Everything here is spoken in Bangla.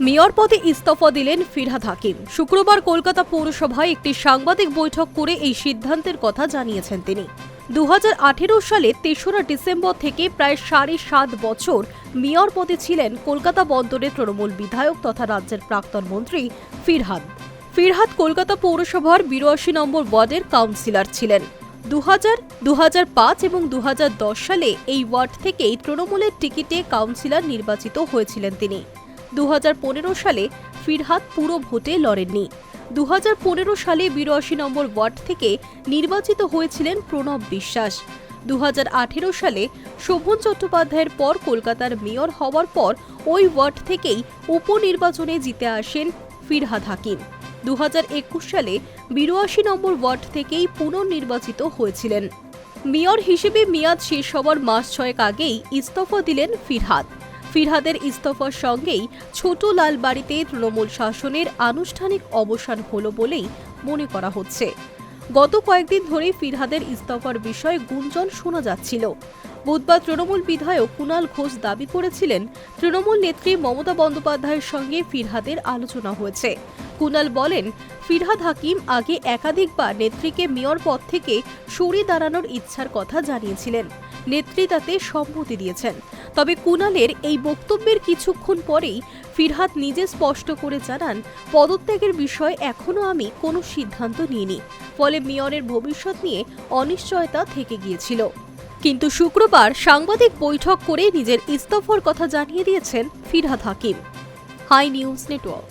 মেয়র পদে ইস্তফা দিলেন ফিরহাদ হাকিম। শুক্রবার কলকাতা পৌরসভায় একটি সাংবাদিক বৈঠক করে এই সিদ্ধান্তের কথা জানিয়েছেন তিনি। 2018 সালে 3রা ডিসেম্বর থেকে প্রায় 7.5 বছর মেয়র পদে ছিলেন কলকাতা বন্দরের তৃণমূল বিধায়ক তথা রাজ্যের প্রাক্তন মন্ত্রী ফিরহাদ কলকাতা পৌরসভার 82 নম্বর ওয়ার্ডের কাউন্সিলর ছিলেন। 2005 এবং 2010 সালে এই ওয়ার্ড থেকেই তৃণমূলের টিকিটে কাউন্সিলর নির্বাচিত হয়েছিলেন তিনি। 2015 সালে ফিরহাদ পুরো ভোটে লড়েননি। 2015 সালে 82 নম্বর ওয়ার্ড থেকে নির্বাচিত হয়েছিলেন প্রণব বিশ্বাস। 2018 সালে শোভন চট্টোপাধ্যায়ের পর কলকাতার মেয়র হওয়ার পর ওই ওয়ার্ড থেকেই উপনির্বাচনে জিতে আসেন ফিরহাদ হাকিম। 2021 সালে 82 নম্বর ওয়ার্ড থেকেই পুনর্নির্বাচিত হয়েছিলেন। মেয়র হিসেবে মেয়াদ শেষ হওয়ার মাস 6 আগেই ইস্তফা দিলেন ফিরহাদের ইস্তফার সঙ্গেই ছোট লালবাড়িতে তৃণমূল শাসনের আনুষ্ঠানিক অবসান হলো বলেই মনে করা হচ্ছে। গত কয়েকদিন ধরেই ফিরহাদের ইস্তফার বিষয়ে গুঞ্জন শোনা যাচ্ছিল। বুধবার তৃণমূল বিধায়ক কুণাল ঘোষ দাবি করেছিলেন, তৃণমূল নেত্রী মমতা বন্দ্যোপাধ্যায়ের সঙ্গে ফিরহাদের আলোচনা হয়েছে। কুণাল বলেন, ফিরহাদ হাকিম আগে একাধিকবার নেত্রীকে মেয়র পদ থেকে সরিয়ে দাঁড়ানোর ইচ্ছার কথা জানিয়েছিলেন। নেত্রী তাতে সম্মতি দিয়েছেন। তবে কুণালের এই বক্তব্যের কিছুক্ষণ পরেই ফিরহাদ নিজে স্পষ্ট করে জানান, পদত্যাগের বিষয়ে এখনো আমি কোনো সিদ্ধান্ত নিইনি। ফলে মেয়রের ভবিষ্যৎ নিয়ে অনিশ্চয়তা থেকে গিয়েছিল। কিন্তু শুক্রবার সাংবাদিক বৈঠক করে নিজের ইস্তফার কথা জানিয়ে দিয়েছেন Firhad Hakim. High News network.